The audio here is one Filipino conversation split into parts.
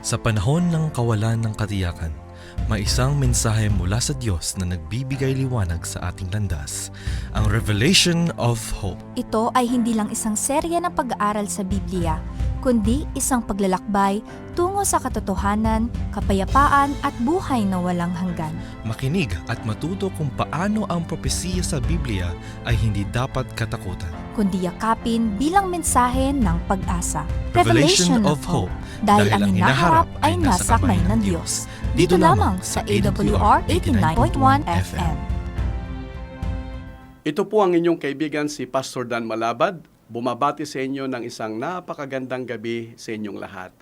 Sa panahon ng kawalan ng katiyakan, may isang mensahe mula sa Diyos na nagbibigay liwanag sa ating landas, ang Revelation of Hope. Ito ay hindi lang isang serya ng pag-aaral sa Biblia, kundi isang paglalakbay tungo sa katotohanan, kapayapaan at buhay na walang hanggan. Makinig at matuto kung paano ang propesiya sa Biblia ay hindi dapat katakutan. Kundi yakapin bilang mensahe ng pag-asa. Revelation of Hope, Dahil ang hinaharap ay nasa kamay ng Diyos. Dito lamang sa AWR 89.1 FM. Ito po ang inyong kaibigan si Pastor Dan Malabad, bumabati sa inyo ng isang napakagandang gabi sa inyong lahat.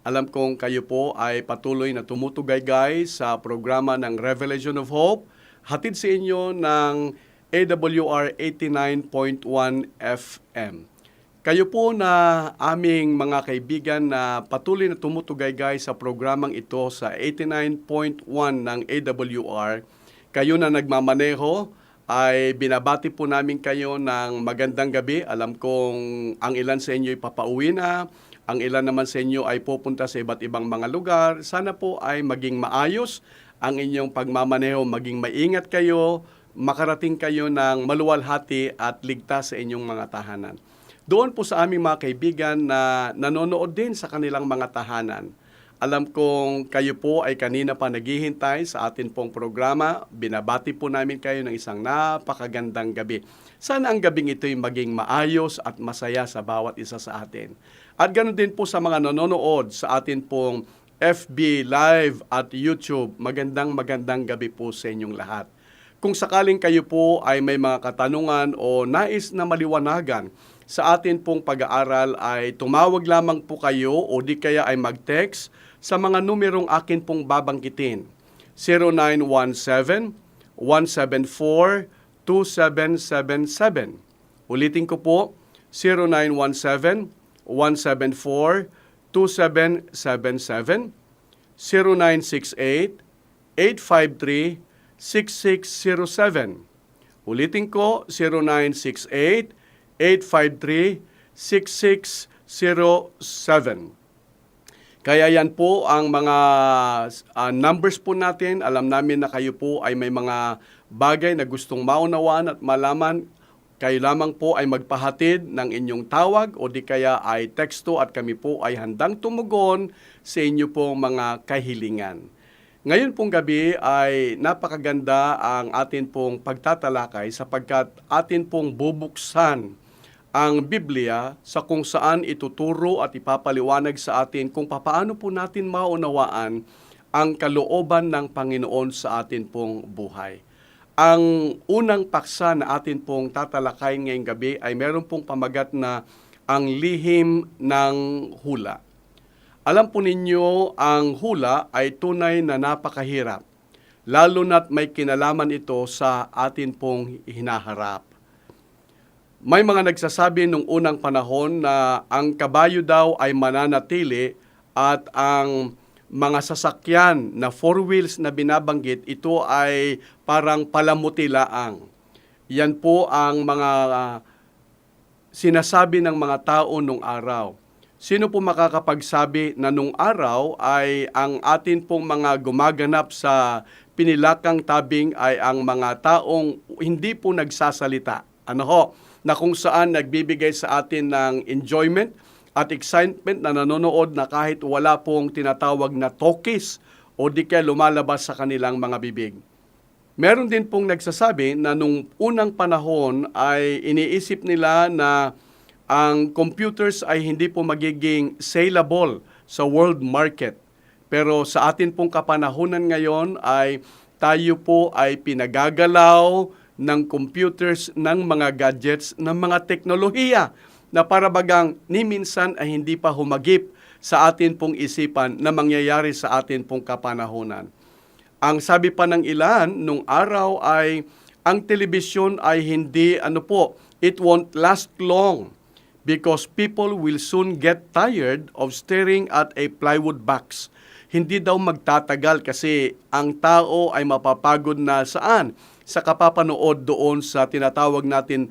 Alam kong kayo po ay patuloy na tumutugay-gay sa programa ng Revelation of Hope, hatid sa inyo ng AWR 89.1 FM. Kayo po na aming mga kaibigan na patuloy na tumutugay-gay sa programang ito sa 89.1 ng AWR, kayo na nagmamaneho, ay binabati po namin kayo ng magandang gabi. Alam kong ang ilan sa inyo ay papauwi na, ang ilan naman sa inyo ay pupunta sa iba't ibang mga lugar. Sana po ay maging maayos ang inyong pagmamaneho, maging maingat kayo, makarating kayo ng maluwalhati at ligtas sa inyong mga tahanan. Doon po sa aming mga kaibigan na nanonood din sa kanilang mga tahanan. Alam kong kayo po ay kanina pa naghihintay sa atin pong programa. Binabati po namin kayo ng isang napakagandang gabi. Sana ang gabing ito'y maging maayos at masaya sa bawat isa sa atin. At ganoon din po sa mga nanonood sa atin pong FB Live at YouTube. Magandang gabi po sa inyong lahat. Kung sakaling kayo po ay may mga katanungan o nais na maliwanagan sa atin pong pag-aaral, ay tumawag lamang po kayo o di kaya ay mag-text sa mga numerong akin pong babanggitin. 0917-174-2777. Ulitin ko po, 0917-174-2777. 0968-853-6607. Ulitin ko, 0968-853-6607. Kaya yan po ang mga numbers po natin. Alam namin na kayo po ay may mga bagay na gustong maunawaan at malaman. Kayo lamang po ay magpahatid ng inyong tawag o di kaya ay teksto at kami po ay handang tumugon sa inyo pong mga kahilingan. Ngayon pong gabi ay napakaganda ang atin pong pagtatalakay sapagkat atin pong bubuksan ang Biblia sa kung saan ituturo at ipapaliwanag sa atin kung paano po natin maunawaan ang kalooban ng Panginoon sa atin pong buhay. Ang unang paksa na atin pong tatalakay ngayong gabi ay meron pong pamagat na ang lihim ng hula. Alam po ninyo, ang hula ay tunay na napakahirap, lalo na't may kinalaman ito sa atin pong hinaharap. May mga nagsasabi nung unang panahon na ang kabayo daw ay mananatili at ang mga sasakyan na four wheels na binabanggit, ito ay parang palamuti laang. Yan po ang mga sinasabi ng mga tao nung araw. Sino po makakapagsabi na nung araw ay ang atin pong mga gumaganap sa pinilakang tabing ay ang mga taong hindi po nagsasalita? Ano ho? Na kung saan nagbibigay sa atin ng enjoyment at excitement na nanonood na kahit wala pong tinatawag na talkies o di kaya lumalabas sa kanilang mga bibig. Meron din pong nagsasabi na nung unang panahon ay iniisip nila na ang computers ay hindi po magiging saleable sa world market. Pero sa atin pong kapanahunan ngayon ay tayo po ay pinagagalaw ng computers, ng mga gadgets, ng mga teknolohiya na parabagang ni minsan ay hindi pa humagip sa atin pong isipan na mangyayari sa atin pong kapanahunan. Ang sabi pa ng ilan, nung araw ay ang telebisyon ay hindi, it won't last long because people will soon get tired of staring at a plywood box. Hindi daw magtatagal kasi ang tao ay mapapagod na saan? Sa kapapanood doon sa tinatawag natin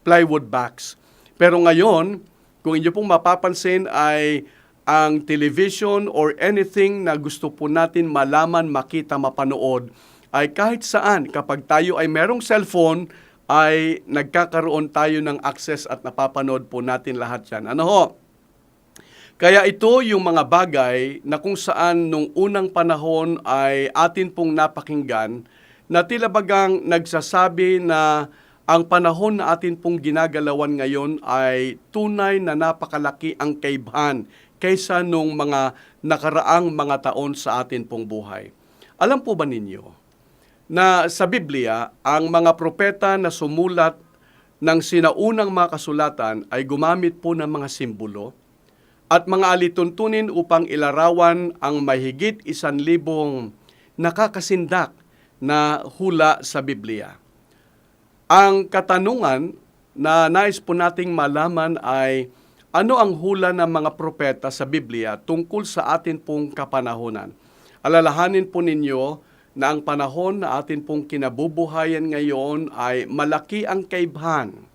plywood box. Pero ngayon, kung inyo pong mapapansin ay ang television or anything na gusto po natin malaman, makita, mapanood, ay kahit saan, kapag tayo ay merong cellphone, ay nagkakaroon tayo ng access at napapanood po natin lahat yan. Ano ho? Kaya ito yung mga bagay na kung saan nung unang panahon ay atin pong napakinggan na tila bagang nagsasabi na ang panahon na atin pong ginagalawan ngayon ay tunay na napakalaki ang kaibhan kaysa nung mga nakaraang mga taon sa atin pong buhay. Alam po ba ninyo na sa Biblia, ang mga propeta na sumulat ng sinaunang mga kasulatan ay gumamit po ng mga simbolo at mga alituntunin upang ilarawan ang mahigit 1,000 nakakasindak na hula sa Biblia. Ang katanungan na nais po nating malaman ay ano ang hula ng mga propeta sa Biblia tungkol sa atin pong kapanahonan. Alalahanin po ninyo na ang panahon na atin pong kinabubuhayan ngayon ay malaki ang kaibhan.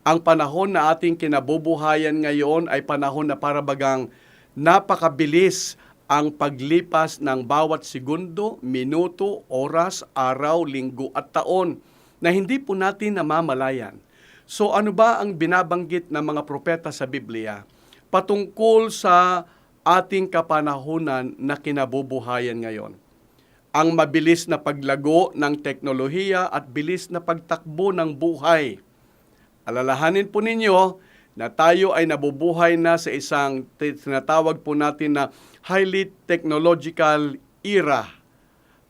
Ang panahon na ating kinabubuhayan ngayon ay panahon na parabagang napakabilis ang paglipas ng bawat segundo, minuto, oras, araw, linggo at taon na hindi po natin namamalayan. So ano ba ang binabanggit ng mga propeta sa Biblia patungkol sa ating kapanahunan na kinabubuhayan ngayon? Ang mabilis na paglago ng teknolohiya at bilis na pagtakbo ng buhay. Alalahanin po ninyo na tayo ay nabubuhay na sa isang tinatawag po natin na highly technological era.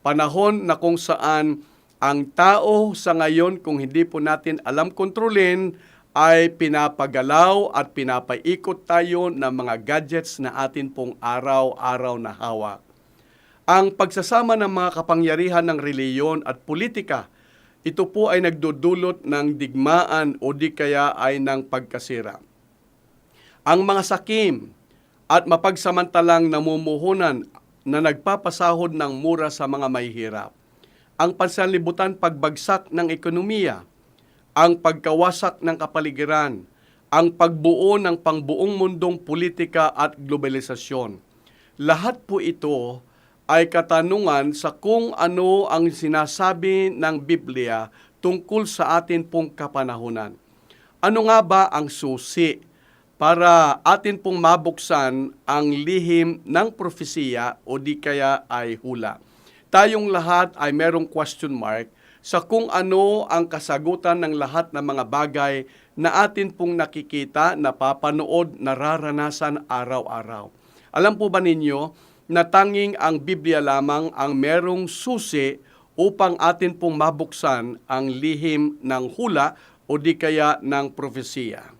Panahon na kung saan ang tao sa ngayon, kung hindi po natin alam kontrolin, ay pinapagalaw at pinapaikot tayo ng mga gadgets na atin pong araw-araw na hawak. Ang pagsasama ng mga kapangyarihan ng reliyon at politika, ito po ay nagdudulot ng digmaan o di kaya ay ng pagkasira. Ang mga sakim at mapagsamantalang namumuhunan na nagpapasahod ng mura sa mga mahihirap. Ang pansanlibutan pagbagsak ng ekonomiya, ang pagkawasak ng kapaligiran, ang pagbuo ng pangbuong mundong politika at globalisasyon. Lahat po ito ay katanungan sa kung ano ang sinasabi ng Biblia tungkol sa atin pong kapanahunan. Ano nga ba ang susi para atin pong mabuksan ang lihim ng propesiya o di kaya ay hula? Tayong lahat ay merong question mark sa kung ano ang kasagutan ng lahat ng mga bagay na atin pong nakikita, napapanood, nararanasan araw-araw. Alam po ba ninyo na tanging ang Biblia lamang ang merong susi upang atin pong mabuksan ang lihim ng hula o di kaya ng propesiya?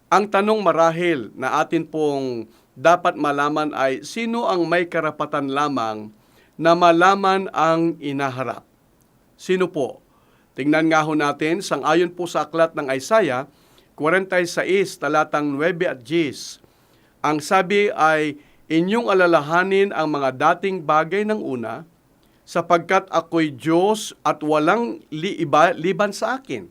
Ang tanong marahil na atin pong dapat malaman ay sino ang may karapatan lamang na malaman ang inaharap? Sino po? Tingnan nga ho natin, sangayon po sa aklat ng Isaiah 46, talatang 9 at 10. Ang sabi ay, inyong alalahanin ang mga dating bagay ng una, sapagkat ako'y Diyos at walang liban sa akin.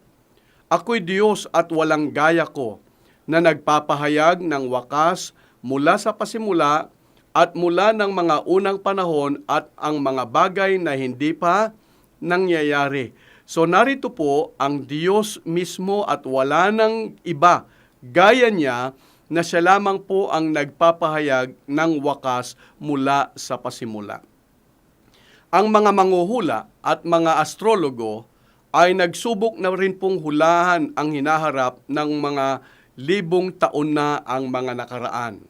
Ako'y Diyos at walang gaya ko, na nagpapahayag ng wakas mula sa pasimula at mula ng mga unang panahon at ang mga bagay na hindi pa nangyayari. So narito po ang Diyos mismo at wala nang iba gaya niya na siya lamang po ang nagpapahayag ng wakas mula sa pasimula. Ang mga manghuhula at mga astrologo ay nagsubok na rin pong hulahan ang hinaharap ng mga libong taon na ang mga nakaraan.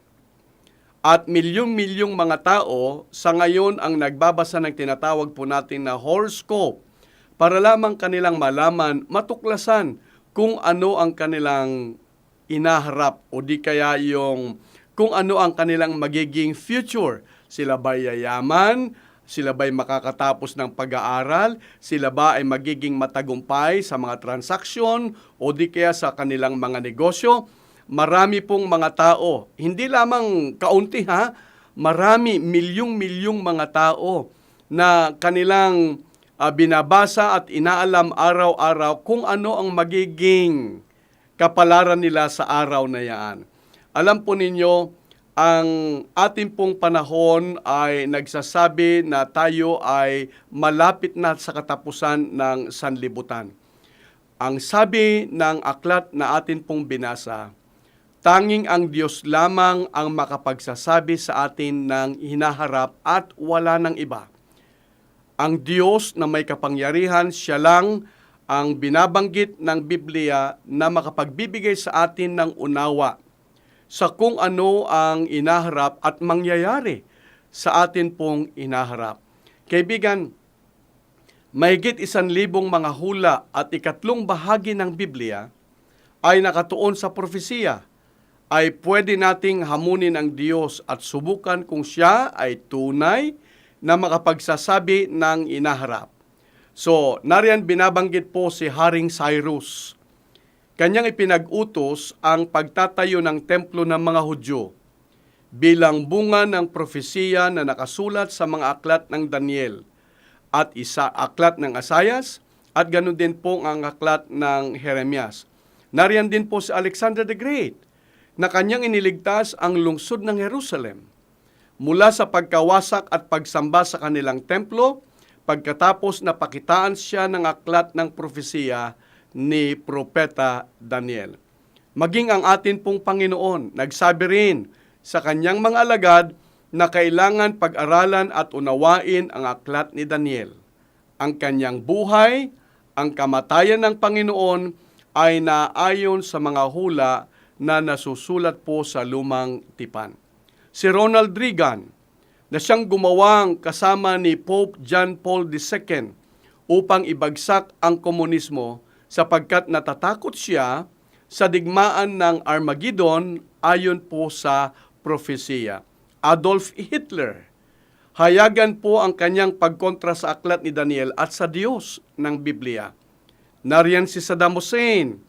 At milyong-milyong mga tao sa ngayon ang nagbabasa ng tinatawag po natin na horoscope para lamang kanilang malaman, matuklasan kung ano ang kanilang inaharap o di kaya yung kung ano ang kanilang magiging future. Sila ba'y yayaman? Sila ba'y makakatapos ng pag-aaral? Sila ba ay magiging matagumpay sa mga transaksyon o di kaya sa kanilang mga negosyo? Marami pong mga tao, hindi lamang kaunti marami, milyong-milyong mga tao na kanilang binabasa at inaalam araw-araw kung ano ang magiging kapalaran nila sa araw na yan. Alam po ninyo, ang ating pong panahon ay nagsasabi na tayo ay malapit na sa katapusan ng sanlibutan. Ang sabi ng aklat na atin pong binasa, tanging ang Diyos lamang ang makapagsasabi sa atin ng hinaharap at wala ng iba. Ang Diyos na may kapangyarihan, siya lang ang binabanggit ng Biblia na makapagbibigay sa atin ng unawa sa kung ano ang inaharap at mangyayari sa atin pong inaharap. Kaibigan, mahigit 1,000 mga hula at 3 bahagi ng Biblia ay nakatuon sa propesiya, ay pwede nating hamunin ang Diyos at subukan kung siya ay tunay na makapagsasabi ng inaharap. So, nariyan binabanggit po si Haring Cyrus. Kanyang ipinag-utos ang pagtatayo ng templo ng mga Hudyo bilang bunga ng propesiya na nakasulat sa mga aklat ng Daniel at aklat ng Asayas at ganun din po ang aklat ng Jeremias. Nariyan din po si Alexander the Great na kanyang iniligtas ang lungsod ng Jerusalem mula sa pagkawasak at pagsamba sa kanilang templo pagkatapos na pakitaan siya ng aklat ng propesiya ni Propeta Daniel. Maging ang atin pong Panginoon, nagsabi rin sa kanyang mga alagad na kailangan pag-aralan at unawain ang aklat ni Daniel. Ang kanyang buhay, ang kamatayan ng Panginoon ay naayon sa mga hula na nasusulat po sa lumang tipan. Si Ronald Reagan, na siyang gumawang kasama ni Pope John Paul II upang ibagsak ang komunismo, sapagkat natatakot siya sa digmaan ng Armageddon ayon po sa propesiya. Adolf Hitler, hayagan po ang kanyang pagkontra sa aklat ni Daniel at sa Diyos ng Biblia. Nariyan si Saddam Hussein,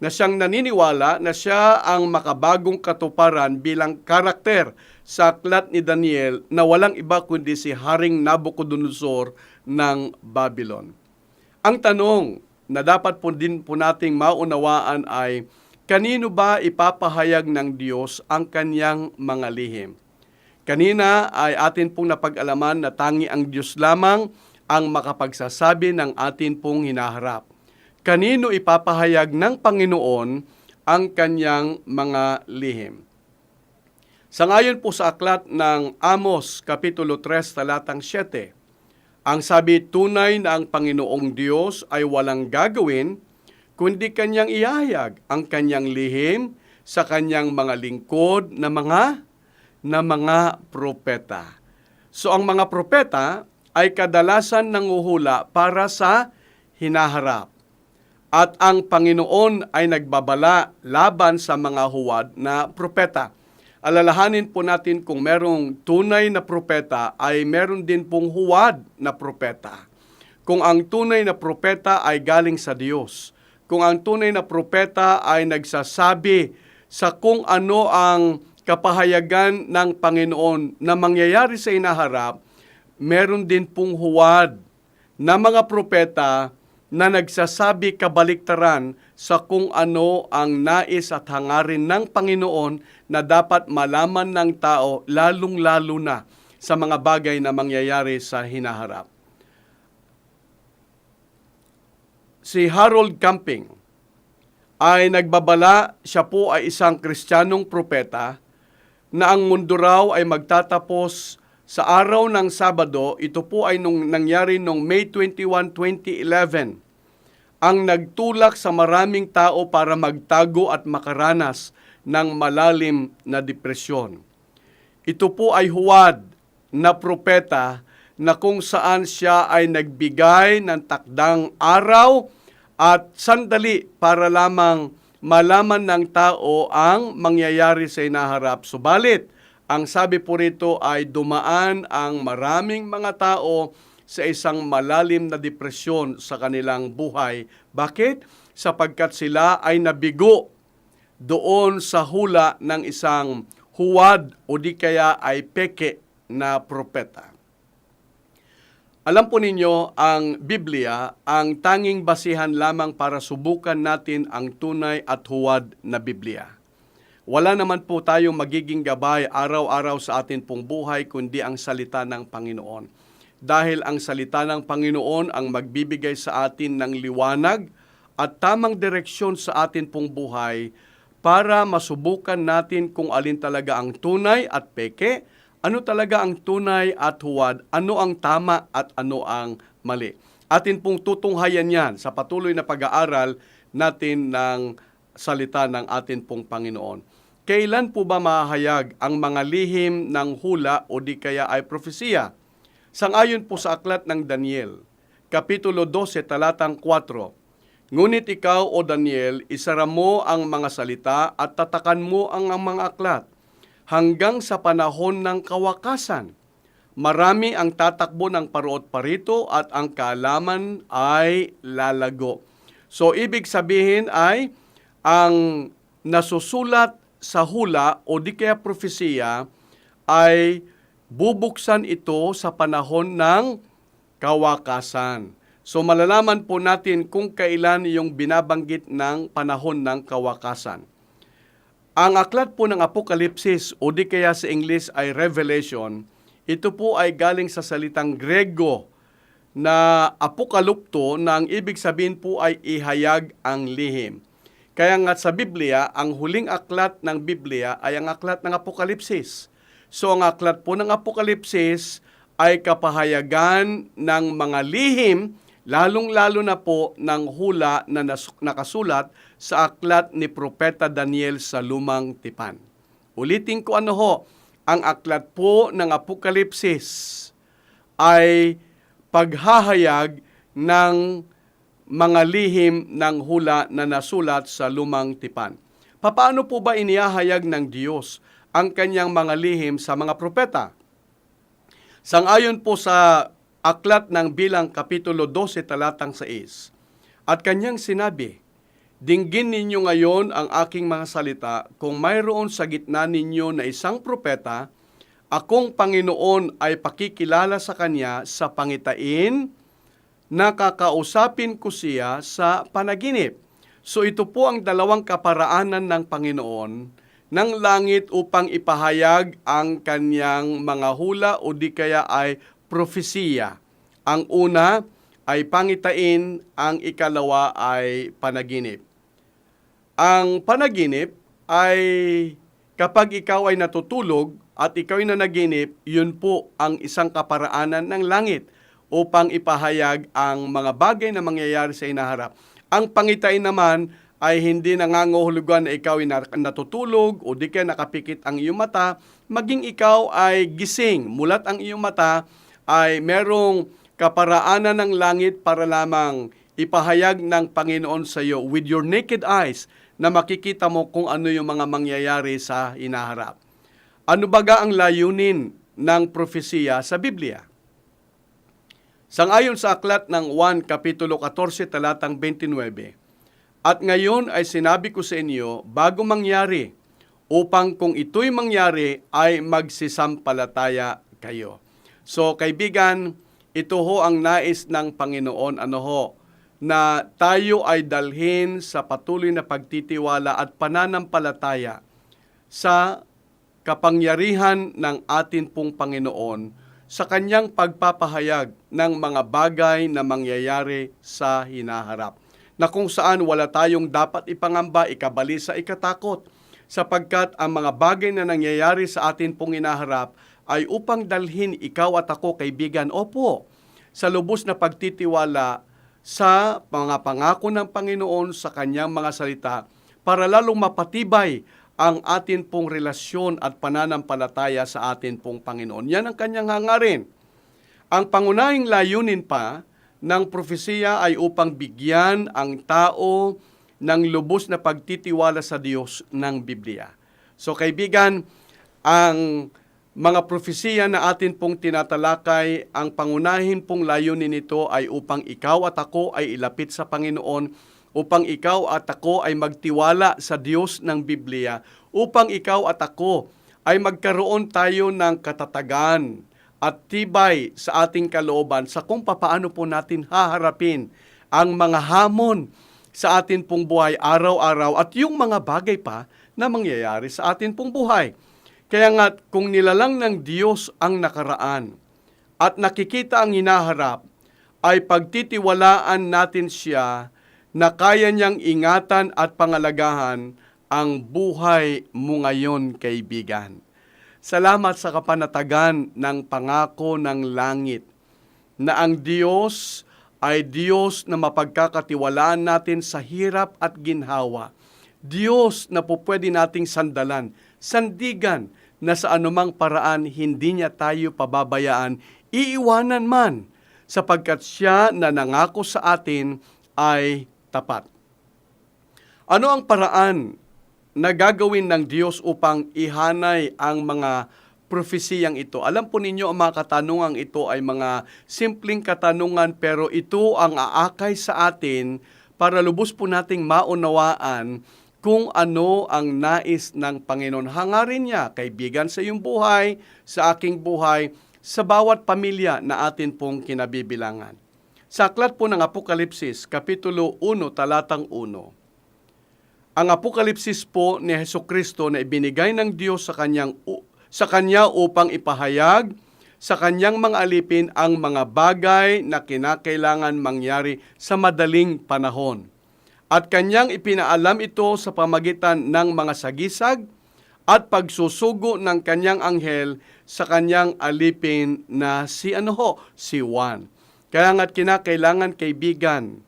na siyang naniniwala na siya ang makabagong katuparan bilang karakter sa aklat ni Daniel na walang iba kundi si Haring Nabucodonosor ng Babylon. Ang tanong na dapat po din po nating maunawaan ay, kanino ba ipapahayag ng Diyos ang kanyang mga lihim? Kanina ay atin pong napag-alaman na tangi ang Diyos lamang ang makapagsasabi ng atin pong hinaharap. Kanino ipapahayag ng Panginoon ang kanyang mga lihim? Sangayon po sa aklat ng Amos, Kapitulo 3, talatang 7, ang sabi, tunay na ang Panginoong Diyos ay walang gagawin, kundi kanyang ihayag ang kanyang lihim sa kanyang mga lingkod na mga propeta. So ang mga propeta ay kadalasan nanguhula para sa hinaharap. At ang Panginoon ay nagbabala laban sa mga huwad na propeta. Alalahanin po natin kung merong tunay na propeta ay meron din pong huwad na propeta. Kung ang tunay na propeta ay galing sa Diyos, kung ang tunay na propeta ay nagsasabi sa kung ano ang kapahayagan ng Panginoon na mangyayari sa inaharap, meron din pong huwad na mga propeta na nagsasabi kabaliktaran sa kung ano ang nais at hangarin ng Panginoon na dapat malaman ng tao, lalong-lalo na sa mga bagay na mangyayari sa hinaharap. Si Harold Camping ay nagbabala, siya po ay isang Kristiyanong propeta, na ang mundo raw ay magtatapos sa araw ng Sabado. Ito po ay nangyari noong May 21, 2011. Ang nagtulak sa maraming tao para magtago at makaranas ng malalim na depresyon. Ito po ay huwad na propeta na kung saan siya ay nagbigay ng takdang araw at sandali para lamang malaman ng tao ang mangyayari sa inaharap. Subalit, ang sabi po rito ay dumaan ang maraming mga tao sa isang malalim na depresyon sa kanilang buhay. Bakit? Sapagkat sila ay nabigo doon sa hula ng isang huwad o di kaya ay peke na propeta. Alam po ninyo, ang Biblia, ang tanging basihan lamang para subukan natin ang tunay at huwad na Biblia. Wala naman po tayong magiging gabay araw-araw sa atin pong buhay, kundi ang salita ng Panginoon. Dahil ang salita ng Panginoon ang magbibigay sa atin ng liwanag at tamang direksyon sa atin pong buhay para masubukan natin kung alin talaga ang tunay at peke, ano talaga ang tunay at huwad, ano ang tama at ano ang mali. Atin pong tutunghayan yan sa patuloy na pag-aaral natin ng salita ng atin pong Panginoon. Kailan po ba mahahayag ang mga lihim ng hula o di kaya ay propesiya? Sangayon po sa aklat ng Daniel, Kapitulo 12, talatang 4. Ngunit ikaw, O Daniel, isara mo ang mga salita at tatakan mo ang mga aklat hanggang sa panahon ng kawakasan. Marami ang tatakbo ng paruot parito at ang kaalaman ay lalago. So, ibig sabihin ay ang nasusulat sa hula o di kaya propesiya ay bubuksan ito sa panahon ng kawakasan. So malalaman po natin kung kailan yung binabanggit ng panahon ng kawakasan. Ang aklat po ng Apokalipsis o di kaya sa English ay Revelation, ito po ay galing sa salitang Grego na apokalupto na ang ibig sabihin po ay ihayag ang lihim. Kaya nga sa Biblia, ang huling aklat ng Biblia ay ang aklat ng Apokalipsis. So ang aklat po ng Apokalipsis ay kapahayagan ng mga lihim, lalong-lalo na po ng hula na nakasulat sa aklat ni Propeta Daniel sa Lumang Tipan. Ulitin ko ano ho, ang aklat po ng Apokalipsis ay paghahayag ng mga lihim ng hula na nasulat sa Lumang Tipan. Paano po ba inihahayag ng Diyos ang kanyang mga lihim sa mga propeta? Sangayon po sa aklat ng Bilang Kapitulo 12, talatang 6, at kanyang sinabi, dinggin ninyo ngayon ang aking mga salita, kung mayroon sa gitna ninyo na isang propeta, akong Panginoon ay pakikilala sa kanya sa pangitain, nakakausapin ko siya sa panaginip. So ito po ang dalawang kaparaanan ng Panginoon ng langit upang ipahayag ang kanyang mga hula o di kaya ay propesiya. Ang una ay pangitain, ang ikalawa ay panaginip. Ang panaginip ay kapag ikaw ay natutulog at ikaw ay nanaginip, yun po ang isang kaparaanan ng langit upang ipahayag ang mga bagay na mangyayari sa inaharap. Ang pangitain naman ay hindi nangangahulugan na ikaw ay natutulog o di kaya nakapikit ang iyong mata, maging ikaw ay gising, mulat ang iyong mata, ay merong kaparaanan ng langit para lamang ipahayag ng Panginoon sa iyo with your naked eyes na makikita mo kung ano yung mga mangyayari sa inaharap. Ano baga ang layunin ng propesiya sa Biblia? Sangayon sa aklat ng 1, Kapitulo 14, talatang 29, at ngayon ay sinabi ko sa inyo, bago mangyari, upang kung ito'y mangyari, ay magsisampalataya kayo. So, kaibigan, ito ho ang nais ng Panginoon, na tayo ay dalhin sa patuloy na pagtitiwala at pananampalataya sa kapangyarihan ng atin pong Panginoon sa kanyang pagpapahayag ng mga bagay na mangyayari sa hinaharap, na kung saan wala tayong dapat ipangamba, ikabalisa, ikatakot, sapagkat ang mga bagay na nangyayari sa atin pong hinaharap ay upang dalhin ikaw at ako, kaibigan, sa lubos na pagtitiwala sa mga pangako ng Panginoon sa kanyang mga salita, para lalong mapatibay ang atin pong relasyon at pananampalataya sa atin pong Panginoon. Yan ang kanyang hangarin. Ang pangunahing layunin pa ng propesiya ay upang bigyan ang tao ng lubos na pagtitiwala sa Diyos ng Biblia. So kaibigan, ang mga propesiya na atin pong tinatalakay, ang pangunahin pong layunin nito ay upang ikaw at ako ay ilapit sa Panginoon, upang ikaw at ako ay magtiwala sa Diyos ng Biblia, upang ikaw at ako ay magkaroon tayo ng katatagan at tibay sa ating kalooban sa kung papaano po natin haharapin ang mga hamon sa atin pong buhay araw-araw at yung mga bagay pa na mangyayari sa atin pong buhay. Kaya nga kung nilalang ng Diyos ang nakaraan at nakikita ang hinaharap, ay pagtitiwalaan natin siya na kaya niyang ingatan at pangalagahan ang buhay mo ngayon, kaibigan. Salamat sa kapanatagan ng pangako ng langit na ang Diyos ay Diyos na mapagkakatiwalaan natin sa hirap at ginhawa. Diyos na po pwede nating sandalan, sandigan, na sa anumang paraan hindi niya tayo pababayaan, iiwanan man, sapagkat siya na nangako sa atin ay tapat. Ano ang paraan na gagawin ng Diyos upang ihanay ang mga propesiyang ito? Alam po ninyo, ang mga katanungang ito ay mga simpleng katanungan, pero ito ang aakay sa atin para lubos po nating maunawaan kung ano ang nais ng Panginoon. Hangarin niya, kaibigan, sa iyong buhay, sa aking buhay, sa bawat pamilya na atin pong kinabibilangan. Sa aklat po ng Apokalipsis, Kapitulo 1, talatang 1, ang Apokalipsis po ni Hesukristo na ibinigay ng Diyos sa Kanya upang ipahayag sa Kanyang mga alipin ang mga bagay na kinakailangan mangyari sa madaling panahon. At Kanyang ipinaalam ito sa pamagitan ng mga sagisag at pagsusugo ng Kanyang anghel sa Kanyang alipin na si Juan. Kaya nga't kinakailangan, kaibigan,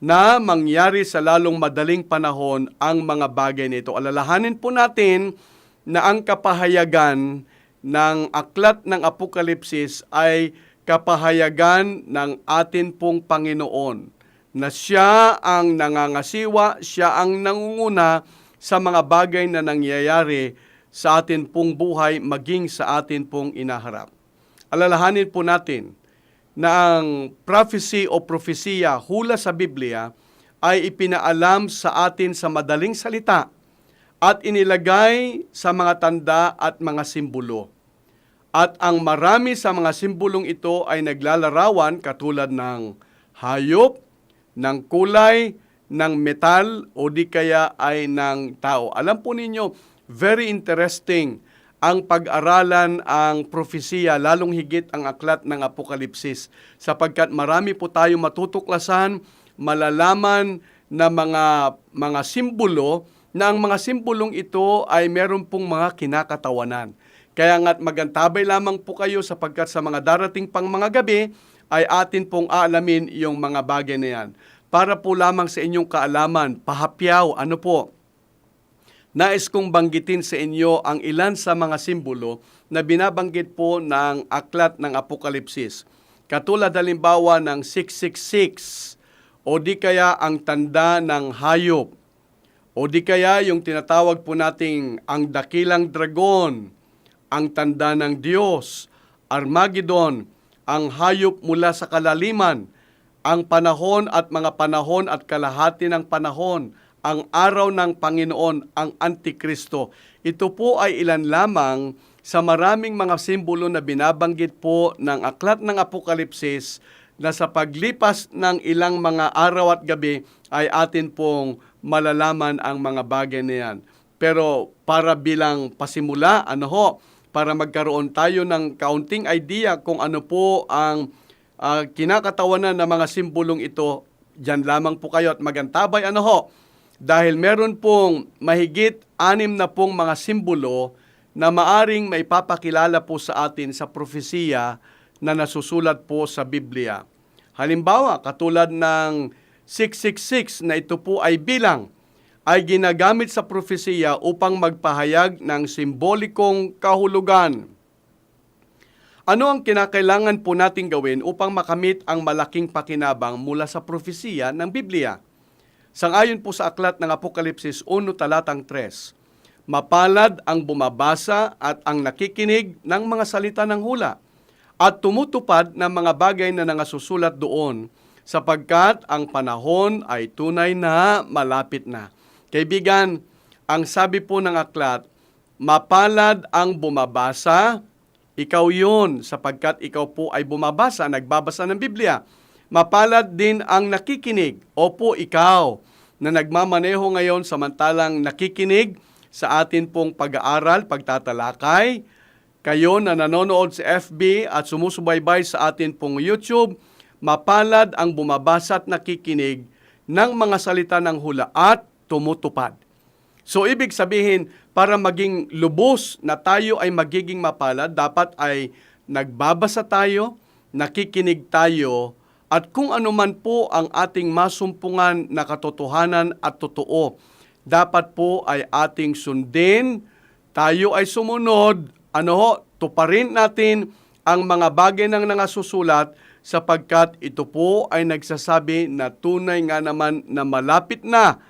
na mangyari sa lalong madaling panahon ang mga bagay nito. Alalahanin po natin na ang kapahayagan ng aklat ng Apokalipsis ay kapahayagan ng atin pong Panginoon, na siya ang nangangasiwa, siya ang nangunguna sa mga bagay na nangyayari sa atin pong buhay, maging sa atin pong inaharap. Alalahanin po natin na ang prophecy o propesiya, hula sa Biblia, ay ipinaalam sa atin sa madaling salita at inilagay sa mga tanda at mga simbolo. At ang marami sa mga simbolong ito ay naglalarawan katulad ng hayop, ng kulay, ng metal, o di kaya ay ng tao. Alam po ninyo, very interesting ang pag-aralan ang propesiya, lalong higit ang aklat ng Apokalipsis, sapagkat marami po tayong matutuklasan, malalaman na mga simbolo, na ang mga simbolong ito ay meron pong mga kinakatawanan. Kaya nga't magantabay lamang po kayo, sapagkat sa mga darating pang mga gabi, ay atin pong aalamin yung mga bagay na yan. Para po lamang sa inyong kaalaman, pahapyaw, nais kong banggitin sa inyo ang ilan sa mga simbolo na binabanggit po ng aklat ng Apokalipsis. Katulad halimbawa ng 666, o di kaya ang tanda ng hayop, o di kaya yung tinatawag po nating ang dakilang dragon, ang tanda ng Diyos, Armageddon, ang hayop mula sa kalaliman, ang panahon at mga panahon at kalahati ng panahon, ang araw ng Panginoon, ang Antikristo. Ito po ay ilan lamang sa maraming mga simbolo na binabanggit po ng aklat ng Apokalipsis, na sa paglipas ng ilang mga araw at gabi ay atin pong malalaman ang mga bagay na yan. Pero para bilang pasimula, para magkaroon tayo ng kaunting idea kung ano po ang kinakatawanan ng mga simbolong ito, dyan lamang po kayo at magantabay, dahil meron pong mahigit 6 na pong mga simbolo na maaring maipapakilala po sa atin sa propesiya na nasusulat po sa Biblia. Halimbawa, katulad ng 666 na ito po ay bilang, ay ginagamit sa propesiya upang magpahayag ng simbolikong kahulugan. Ano ang kinakailangan po nating gawin upang makamit ang malaking pakinabang mula sa propesiya ng Biblia? Sangayon po sa aklat ng Apokalipsis 1, talatang 3, mapalad ang bumabasa at ang nakikinig ng mga salita ng hula at tumutupad ng mga bagay na nangasusulat doon, sapagkat ang panahon ay tunay na malapit na. Kaibigan, ang sabi po ng aklat, mapalad ang bumabasa, ikaw yun, sapagkat ikaw po ay bumabasa, nagbabasa ng Biblia. Mapalad din ang nakikinig, opo ikaw, na nagmamaneho ngayon samantalang nakikinig sa atin pong pag-aaral, pagtatalakay. Kayo na nanonood sa FB at sumusubaybay sa atin pong YouTube, mapalad ang bumabasa at nakikinig ng mga salita ng hula at tumutupad. So ibig sabihin, para maging lubos na tayo ay magiging mapalad, dapat ay nagbabasa tayo, nakikinig tayo, at kung ano man po ang ating masumpungan na katotohanan at totoo, dapat po ay ating sundin, tayo ay sumunod, tuparin natin ang mga bagay ng nangasusulat sapagkat ito po ay nagsasabi na tunay nga naman na malapit na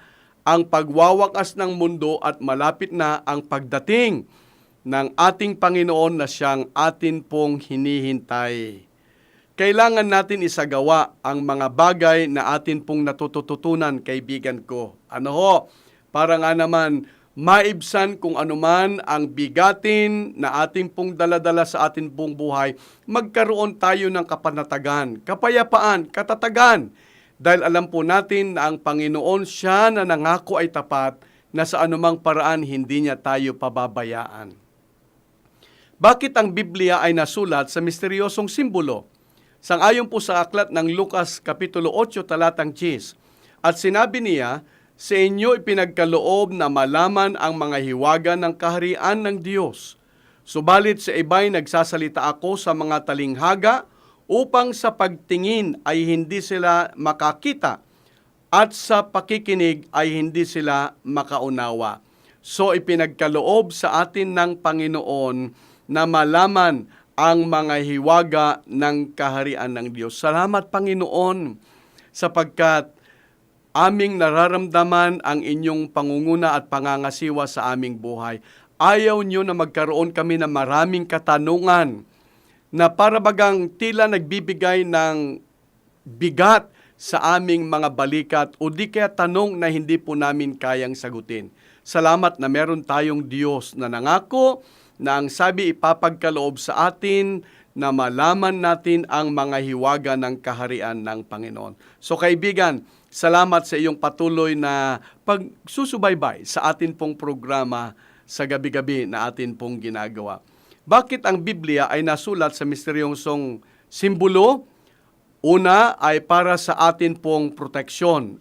ang pagwawakas ng mundo at malapit na ang pagdating ng ating Panginoon na siyang atin pong hinihintay. Kailangan natin isagawa ang mga bagay na atin pong natututunan, kaibigan ko. Para nga naman maibsan kung anuman ang bigatin na ating pong daladala sa ating pong buhay, magkaroon tayo ng kapanatagan, kapayapaan, katatagan. Dahil alam po natin na ang Panginoon siya na nangako ay tapat na sa anumang paraan hindi niya tayo pababayaan. Bakit ang Biblia ay nasulat sa misteryosong simbolo? Sangayon po sa aklat ng Lucas Kapitulo 8, talatang 10. At sinabi niya, sa inyo ipinagkaloob na malaman ang mga hiwaga ng kaharian ng Diyos. Subalit sa iba'y nagsasalita ako sa mga talinghaga upang sa pagtingin ay hindi sila makakita at sa pakikinig ay hindi sila makaunawa. So ipinagkaloob sa atin ng Panginoon na malaman ang mga hiwaga ng kaharian ng Diyos. Salamat Panginoon sapagkat aming nararamdaman ang inyong pangunguna at pangangasiwa sa aming buhay. Ayaw nyo na magkaroon kami ng maraming katanungan na para bagang tila nagbibigay ng bigat sa aming mga balikat o di kaya tanong na hindi po namin kayang sagutin. Salamat na meron tayong Diyos na nangako na ang sabi ipapagkaloob sa atin na malaman natin ang mga hiwaga ng kaharian ng Panginoon. So kaibigan, salamat sa iyong patuloy na pagsusubaybay sa atin pong programa sa gabi-gabi na atin pong ginagawa. Bakit ang Biblia ay nasulat sa misteryosong simbolo? Una ay para sa atin pong proteksyon.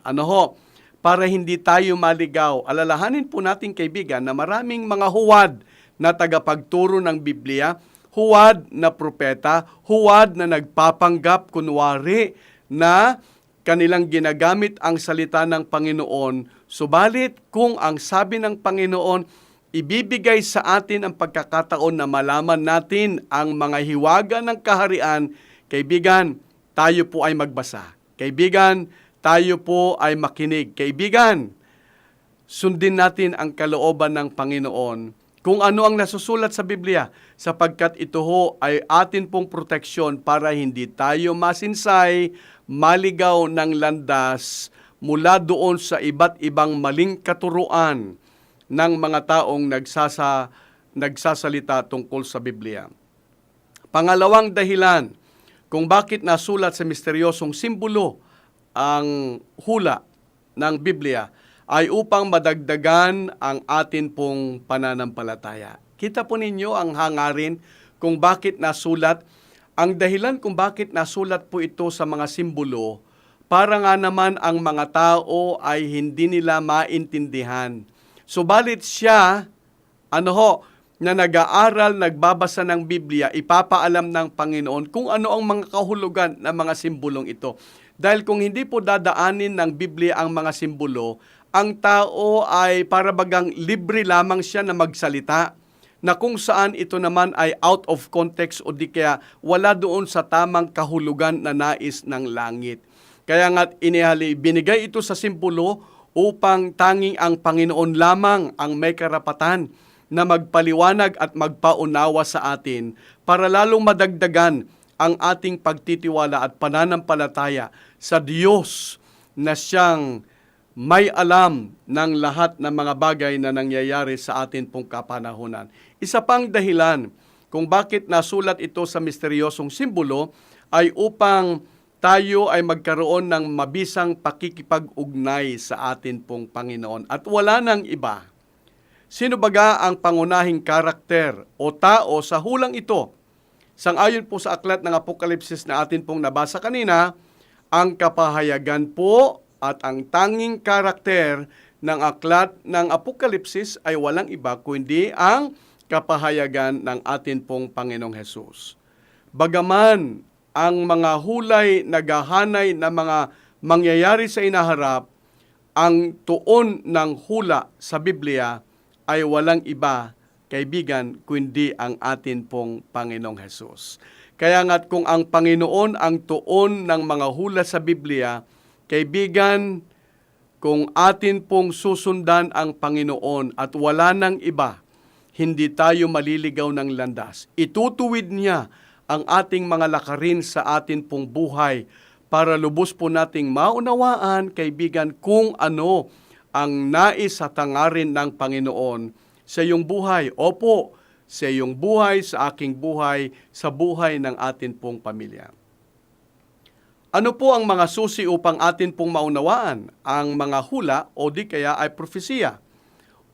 Para hindi tayo maligaw. Alalahanin po natin kaibigan na maraming mga huwad na tagapagturo ng Biblia, huwad na propeta, huwad na nagpapanggap kunwari na kanilang ginagamit ang salita ng Panginoon. Subalit kung ang sabi ng Panginoon, ibibigay sa atin ang pagkakataon na malaman natin ang mga hiwaga ng kaharian, kaibigan, tayo po ay magbasa. Kaibigan, tayo po ay makinig. Kaibigan, sundin natin ang kalooban ng Panginoon kung ano ang nasusulat sa Biblia, sapagkat ito ho ay atin pong proteksyon para hindi tayo masinsay, maligaw ng landas mula doon sa iba't ibang maling katuruan ng mga taong nagsasalita tungkol sa Biblia. Pangalawang dahilan kung bakit nasulat sa misteryosong simbolo ang hula ng Biblia ay upang madagdagan ang atin pong pananampalataya. Kita po ninyo ang hangarin kung bakit nasulat. Ang dahilan kung bakit nasulat po ito sa mga simbolo, para nga naman ang mga tao ay hindi nila maintindihan. Subalit siya, na nag-aaral, nagbabasa ng Biblia, ipapaalam ng Panginoon kung ano ang mga kahulugan ng mga simbolong ito. Dahil kung hindi po dadaanin ng Biblia ang mga simbolo, ang tao ay para bagang libre lamang siya na magsalita, na kung saan ito naman ay out of context o di kaya wala doon sa tamang kahulugan na nais ng langit. Kaya nga't binigay ito sa simbolo upang tanging ang Panginoon lamang ang may karapatan na magpaliwanag at magpaunawa sa atin para lalong madagdagan ang ating pagtitiwala at pananampalataya sa Diyos na siyang may alam ng lahat ng mga bagay na nangyayari sa atin pong kapanahunan. Isa pang dahilan kung bakit nasulat ito sa misteryosong simbolo ay upang tayo ay magkaroon ng mabisang pakikipag-ugnay sa atin pong Panginoon. At wala nang iba. Sino baga ang pangunahing karakter o tao sa hulang ito? Sang-ayon po sa aklat ng Apokalipsis na atin pong nabasa kanina, ang kapahayagan po at ang tanging karakter ng aklat ng Apokalipsis ay walang iba kundi ang kapahayagan ng atin pong Panginoong Hesus. Bagaman ang mga hulay naghahanay na mga mangyayari sa inaharap, ang tuon ng hula sa Biblia ay walang iba, kaibigan, kundi ang atin pong Panginoong Hesus. Kaya nga't kung ang Panginoon ang tuon ng mga hula sa Biblia, kaibigan, kung atin pong susundan ang Panginoon at wala nang iba, hindi tayo maliligaw ng landas. Itutuwid niya ang ating mga lakarin sa atin pong buhay para lubos po nating maunawaan, kaibigan, kung ano ang nais at hangarin ng Panginoon sa iyong buhay. Opo, sa iyong buhay, sa aking buhay, sa buhay ng atin pong pamilya. Ano po ang mga susi upang atin pong maunawaan ang mga hula o di kaya ay propesiya?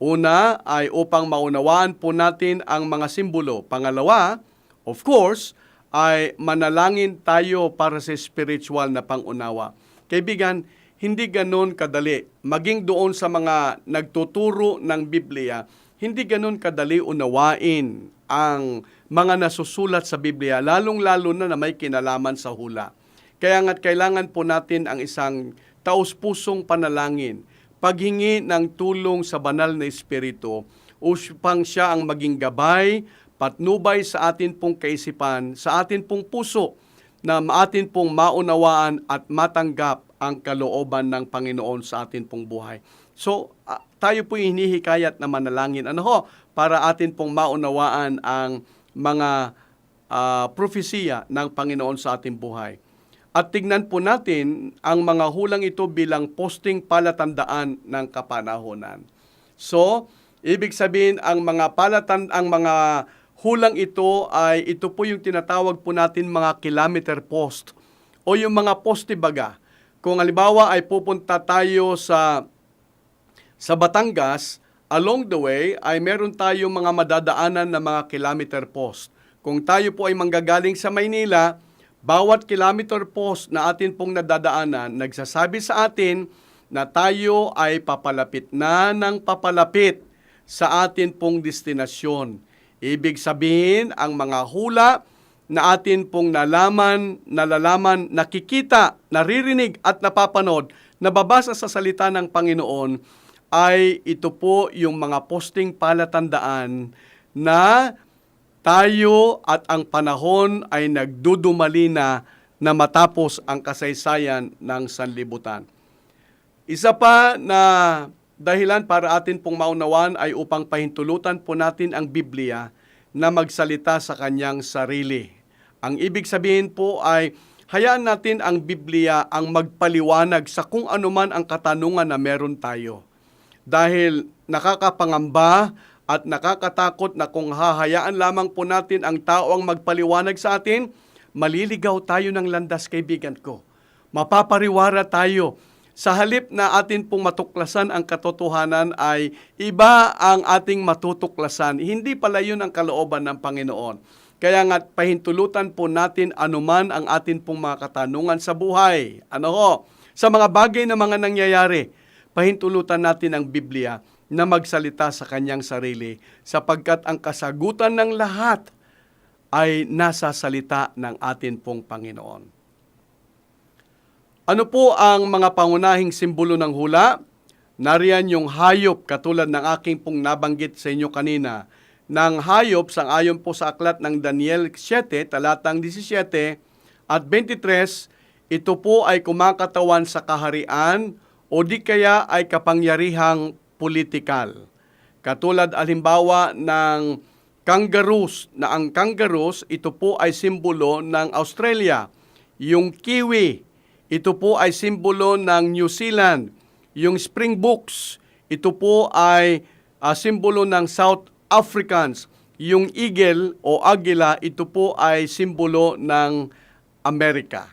Una ay upang maunawaan po natin ang mga simbolo. Pangalawa, of course, ay manalangin tayo para sa spiritual na pangunawa. Kaibigan, hindi ganon kadali. Maging doon sa mga nagtuturo ng Biblia, hindi ganon kadali unawain ang mga nasusulat sa Biblia, lalong-lalo na may kinalaman sa hula. Kaya nga't kailangan po natin ang isang taus-pusong panalangin, paghingi ng tulong sa banal na Espiritu, upang siya ang maging gabay, patnubay sa atin pong kaisipan, sa atin pong puso, na atin pong maunawaan at matanggap ang kalooban ng Panginoon sa atin pong buhay. So, tayo po hinihikayat na manalangin. Para atin pong maunawaan ang mga propesiya ng Panginoon sa ating buhay. At tignan po natin ang mga hulang ito bilang posting palatandaan ng kapanahonan. So, ibig sabihin ang mga hulang ito ay ito po yung tinatawag po natin mga kilometer post o yung mga poste baga. Kung halimbawa ay pupunta tayo sa Batangas, along the way ay meron tayong mga madadaanan na mga kilometer post. Kung tayo po ay manggagaling sa Maynila, bawat kilometer post na atin pong nadadaanan, nagsasabi sa atin na tayo ay papalapit na ng papalapit sa atin pong destinasyon. Ibig sabihin, ang mga hula na atin pong nalalaman, nakikita, naririnig at napapanood, nababasa sa salita ng Panginoon, ay ito po yung mga posting palatandaan na tayo at ang panahon ay nagdudumali na matapos ang kasaysayan ng sanlibutan. Isa pa na dahilan para atin pong maunawaan ay upang pahintulutan po natin ang Biblia na magsalita sa kanyang sarili. Ang ibig sabihin po ay hayaan natin ang Biblia ang magpaliwanag sa kung anuman ang katanungan na meron tayo. Dahil nakakapangamba at nakakatakot na kung hahayaan lamang po natin ang tao ang magpaliwanag sa atin, maliligaw tayo ng landas, kaibigan ko. Mapapariwara tayo. Sa halip na atin pong matuklasan ang katotohanan ay iba ang ating matutuklasan. Hindi pala yun ang kalooban ng Panginoon. Kaya nga pahintulutan po natin anuman ang atin pong mga katanungan sa buhay. Sa mga bagay na mga nangyayari, pahintulutan natin ang Biblia na magsalita sa kanyang sarili sapagkat ang kasagutan ng lahat ay nasa salita ng atin pong Panginoon. Ano po ang mga pangunahing simbolo ng hula? Nariyan yung hayop katulad ng aking pong nabanggit sa inyo kanina. Ng hayop, sang-ayon po sa aklat ng Daniel 7, talatang 17 at 23, ito po ay kumakatawan sa kaharian o di kaya ay kapangyarihang politikal. Katulad alimbawa ng kangaroos, na ang kangaroos, ito po ay simbolo ng Australia. Yung kiwi, ito po ay simbolo ng New Zealand. Yung springboks, ito po ay simbolo ng South Africans. Yung eagle o agila, ito po ay simbolo ng Amerika.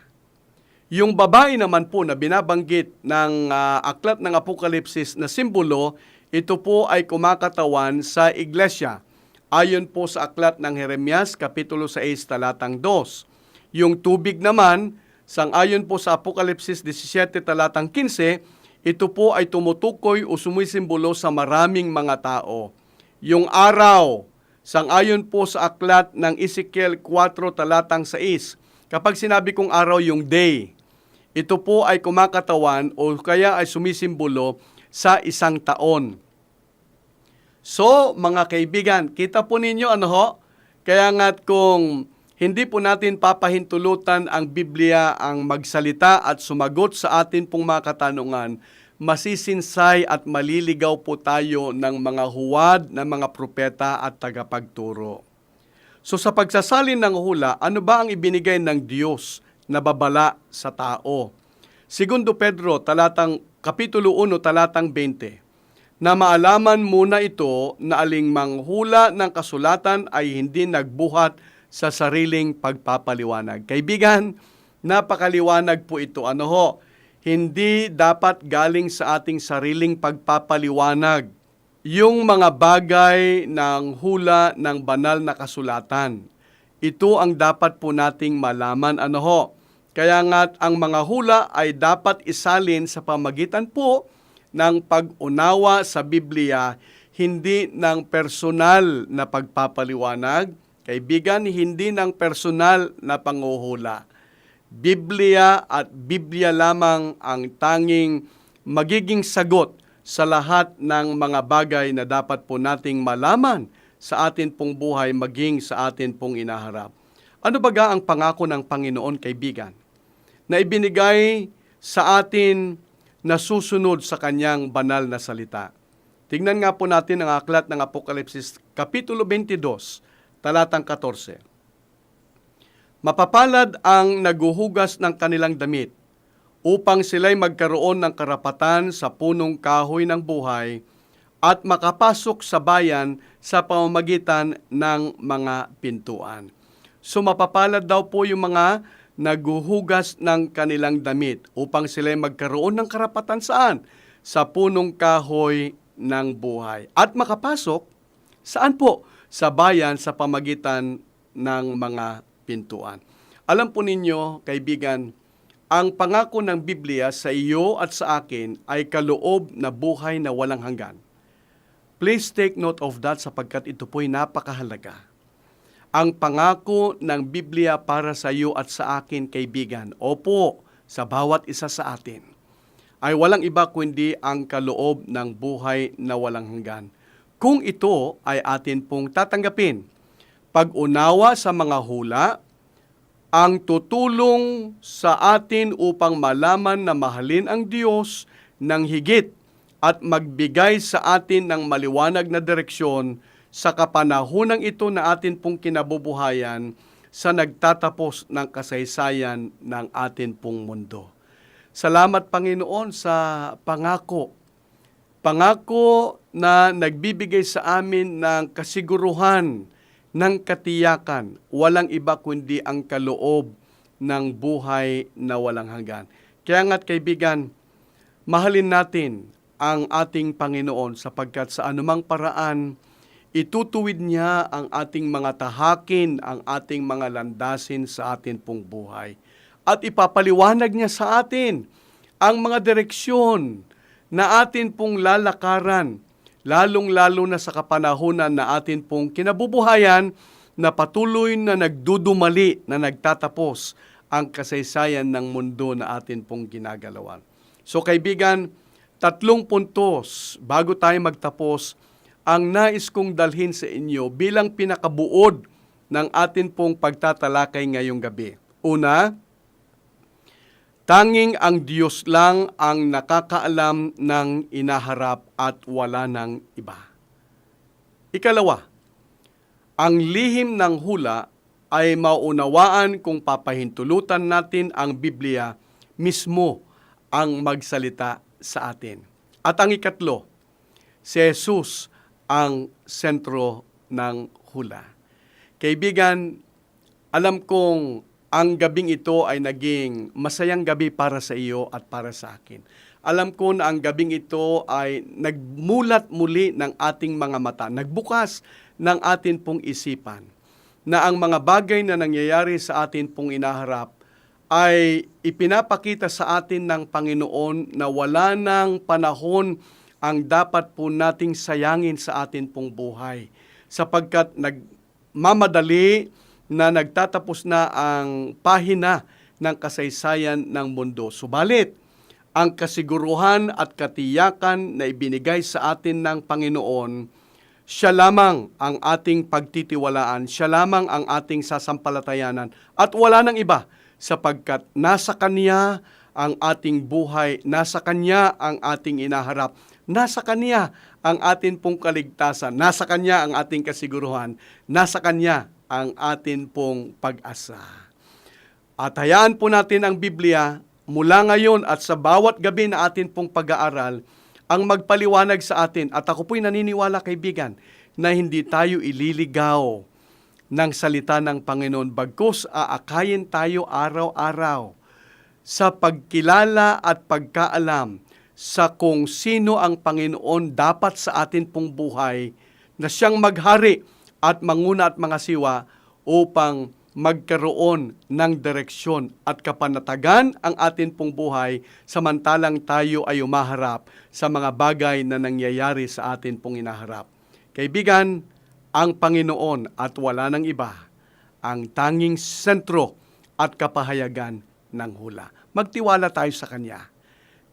Yung babae naman po na binabanggit ng aklat ng Apokalipsis na simbolo, ito po ay kumakatawan sa iglesia. Ayon po sa aklat ng Jeremias, Kapitulo 6, talatang 2. Yung tubig naman, sang-ayon po sa Apokalipsis 17, talatang 15, ito po ay tumutukoy o sumisimbolo sa maraming mga tao. Yung araw, sang-ayon po sa aklat ng Ezekiel 4, talatang 6, kapag sinabi kong araw, yung day, ito po ay kumakatawan o kaya ay sumisimbolo sa isang taon. So, mga kaibigan, kita po ninyo kaya nga't kung hindi po natin papahintulutan ang Biblia ang magsalita at sumagot sa atin pong mga katanungan, masisinsay at maliligaw po tayo ng mga huwad ng mga propeta at tagapagturo. So sa pagsasalin ng hula, ano ba ang ibinigay ng Diyos na babala sa tao? Segundo Pedro, Kapitulo 1, talatang 20, na maalaman muna ito na alingmang hula ng kasulatan ay hindi nagbuhat sa sariling pagpapaliwanag. Kaibigan, napakaliwanag po ito. Hindi dapat galing sa ating sariling pagpapaliwanag yung mga bagay ng hula ng banal na kasulatan. Ito ang dapat po nating malaman. Kaya nga't ang mga hula ay dapat isalin sa pamagitan po ng pag-unawa sa Biblia, hindi ng personal na pagpapaliwanag. Kaibigan, hindi ng personal na panguhula. Biblia at Biblia lamang ang tanging magiging sagot sa lahat ng mga bagay na dapat po nating malaman sa atin pong buhay, maging sa atin pong inaharap. Ano baga ang pangako ng Panginoon, kaibigan, na ibinigay sa atin na susunod sa kanyang banal na salita? Tingnan nga po natin ang aklat ng Apokalipsis, Kapitulo 22, talatang 14. Mapapalad ang naguhugas ng kanilang damit upang sila'y magkaroon ng karapatan sa punong kahoy ng buhay at makapasok sa bayan sa pamamagitan ng mga pintuan. So mapapalad daw po yung mga naguhugas ng kanilang damit upang sila'y magkaroon ng karapatan saan? Sa punong kahoy ng buhay. At makapasok, saan po? Sa bayan sa pamagitan ng mga pintuan. Alam po ninyo, kaibigan, ang pangako ng Biblia sa iyo at sa akin ay kaloob na buhay na walang hanggan. Please take note of that sapagkat ito po'y napakahalaga. Ang pangako ng Biblia para sa iyo at sa akin, kaibigan, opo, sa bawat isa sa atin, ay walang iba kundi ang kaloob ng buhay na walang hanggan. Kung ito ay atin pong tatanggapin, pag-unawa sa mga hula, ang tutulong sa atin upang malaman na mahalin ang Diyos ng higit at magbigay sa atin ng maliwanag na direksyon sa kapanahonang ito na atin pong kinabubuhayan sa nagtatapos ng kasaysayan ng atin pong mundo. Salamat, Panginoon, sa pangako. Pangako na nagbibigay sa amin ng kasiguruhan, ng katiyakan, walang iba kundi ang kaloob ng buhay na walang hanggan. Kaya nga't kaibigan, mahalin natin ang ating Panginoon sapagkat sa anumang paraan, itutuwid niya ang ating mga tahakin, ang ating mga landasin sa atin pong buhay. At ipapaliwanag niya sa atin ang mga direksyon na atin pong lalakaran, lalong-lalo na sa kapanahunan na atin pong kinabubuhayan na patuloy na nagdudumali, na nagtatapos ang kasaysayan ng mundo na atin pong ginagalawan. So kaibigan, 3 puntos bago tayo magtapos ang nais kong dalhin sa inyo bilang pinakabuod ng atin pong pagtatalakay ngayong gabi. Una, tanging ang Diyos lang ang nakakaalam ng inaharap at wala ng iba. Ikalawa, ang lihim ng hula ay maunawaan kung papahintulutan natin ang Biblia mismo ang magsalita sa atin. At ang ikatlo, si Jesus ang sentro ng hula. Kaibigan, alam kong ang gabing ito ay naging masayang gabi para sa iyo at para sa akin. Alam ko na ang gabing ito ay nagmulat muli ng ating mga mata, nagbukas ng atin pong isipan, na ang mga bagay na nangyayari sa atin pong inaharap ay ipinapakita sa atin ng Panginoon na wala ng panahon ang dapat po nating sayangin sa atin pong buhay, sapagkat nagmamadali na nagtatapos na ang pahina ng kasaysayan ng mundo. Subalit, ang kasiguruhan at katiyakan na ibinigay sa atin ng Panginoon, siya lamang ang ating pagtitiwalaan, siya lamang ang ating sasampalatayanan, at wala nang iba, sapagkat nasa Kanya ang ating buhay, nasa Kanya ang ating inaharap, nasa Kanya ang ating pong kaligtasan, nasa Kanya ang ating kasiguruhan, nasa Kanya ang ating pong pag-asa. At hayaan po natin ang Biblia mula ngayon at sa bawat gabi na atin pong pag-aaral ang magpaliwanag sa atin. At ako po'y naniniwala, kaibigan, na hindi tayo ililigaw ng salita ng Panginoon, bagkus aakayin tayo araw-araw sa pagkilala at pagkaalam sa kung sino ang Panginoon dapat sa atin pong buhay, na siyang maghari at manguna at mangasiwa upang magkaroon ng direksyon at kapanatagan ang atin pong buhay samantalang tayo ay umaharap sa mga bagay na nangyayari sa atin pong inaharap. Kaibigan, ang Panginoon at wala nang iba ang tanging sentro at kapahayagan ng hula. Magtiwala tayo sa Kanya.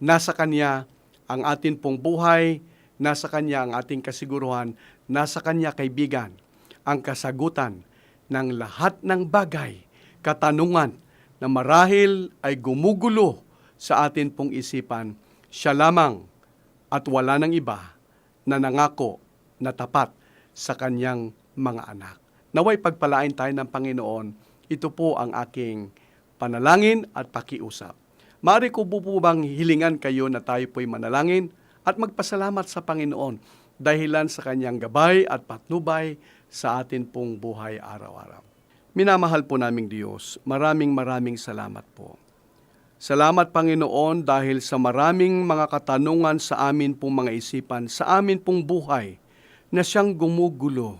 Nasa Kanya ang atin pong buhay, nasa Kanya ang ating kasiguruhan, nasa Kanya, kaibigan, ang kasagutan ng lahat ng bagay, katanungan na marahil ay gumugulo sa atin pong isipan. Siya lamang at wala nang iba na nangako na tapat sa Kanyang mga anak. Naway pagpalain tayo ng Panginoon, ito po ang aking panalangin at pakiusap. Maaari ko po bang hilingan kayo na tayo po'y manalangin at magpasalamat sa Panginoon dahilan sa Kanyang gabay at patnubay sa atin pong buhay araw-araw. Minamahal po naming Diyos, maraming salamat po. Salamat, Panginoon, dahil sa maraming mga katanungan sa amin pong mga isipan, sa amin pong buhay, na siyang gumugulo.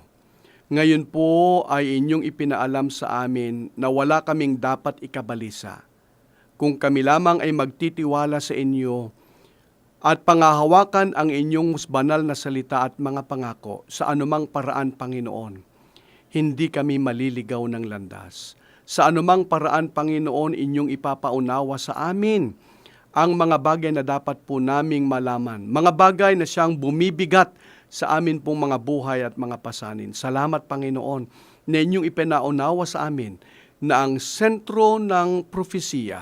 Ngayon po ay inyong ipinaalam sa amin na wala kaming dapat ikabalisa. Kung kami lamang ay magtitiwala sa inyo at pangahawakan ang inyong banal na salita at mga pangako sa anumang paraan, Panginoon, hindi kami maliligaw ng landas. Sa anumang paraan, Panginoon, inyong ipapaunawa sa amin ang mga bagay na dapat po naming malaman. Mga bagay na siyang bumibigat sa amin pong mga buhay at mga pasanin. Salamat, Panginoon, na inyong ipinaunawa sa amin na ang sentro ng propesiya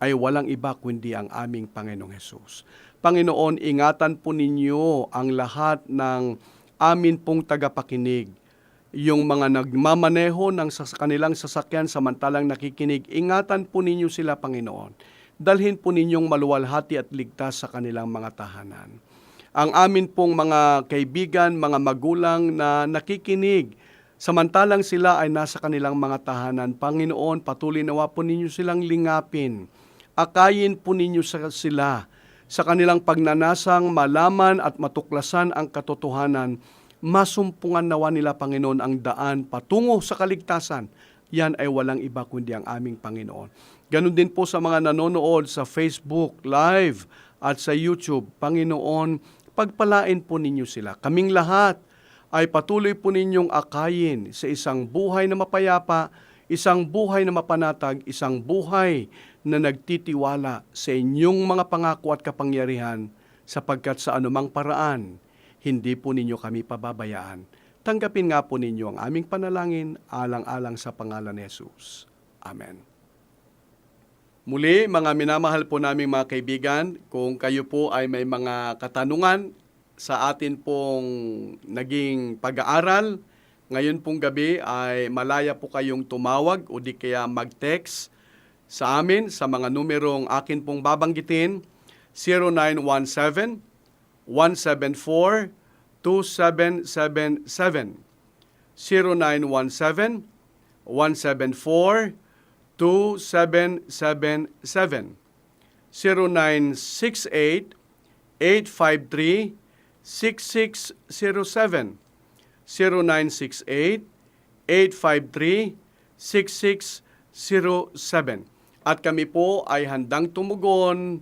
ay walang iba kundi ang aming Panginoong Hesus. Panginoon, ingatan po ninyo ang lahat ng amin pong tagapakinig. Yung mga nagmamaneho ng kanilang sasakyan samantalang nakikinig, ingatan po ninyo sila, Panginoon. Dalhin po ninyong maluwalhati at ligtas sa kanilang mga tahanan. Ang amin pong mga kaibigan, mga magulang na nakikinig, samantalang sila ay nasa kanilang mga tahanan, Panginoon, patuloy nawa po ninyo silang lingapin. Akayin po ninyo sila sa kanilang pagnanasang malaman at matuklasan ang katotohanan. Masumpungan nawa nila, Panginoon, ang daan patungo sa kaligtasan. Yan ay walang iba kundi ang aming Panginoon. Ganon din po sa mga nanonood sa Facebook Live at sa YouTube. Panginoon, pagpalain po ninyo sila. Kaming lahat ay patuloy po ninyong akayin sa isang buhay na mapayapa, isang buhay na mapanatag, isang buhay na nagtitiwala sa inyong mga pangako at kapangyarihan, sapagkat sa anumang paraan, hindi po ninyo kami pababayaan. Tanggapin nga po ninyo ang aming panalangin alang-alang sa pangalan ni Jesus. Amen. Muli, mga minamahal po naming mga kaibigan, kung kayo po ay may mga katanungan sa atin pong naging pag-aaral, ngayon pong gabi ay malaya po kayong tumawag o di kaya mag-text sa amin sa mga numerong akin pong babanggitin, 0917-174-2777, 0917-174-2777, 0968-853-6607. 0968-853-6607. At kami po ay handang tumugon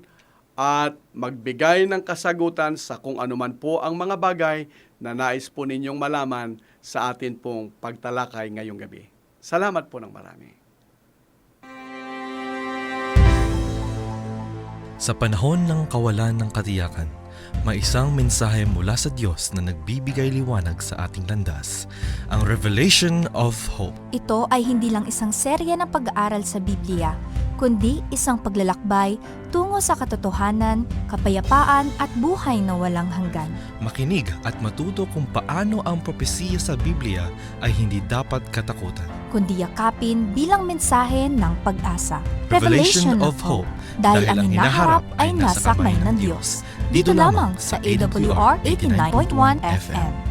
at magbigay ng kasagutan sa kung anuman po ang mga bagay na nais po ninyong malaman sa atin pong pagtalakay ngayong gabi. Salamat po ng marami. Sa panahon ng kawalan ng katiyakan, may isang mensahe mula sa Diyos na nagbibigay liwanag sa ating landas, ang Revelation of Hope. Ito ay hindi lang isang serya ng pag-aaral sa Biblia, kundi isang paglalakbay tungo sa katotohanan, kapayapaan at buhay na walang hanggan. Makinig at matuto kung paano ang propesiya sa Biblia ay hindi dapat katakutan. Kundi yakapin bilang mensahe ng pag-asa. Revelation of Hope, Dahil ang hinaharap ay nasa kamay ng Diyos. Dito lamang sa AWR 89.1 FM.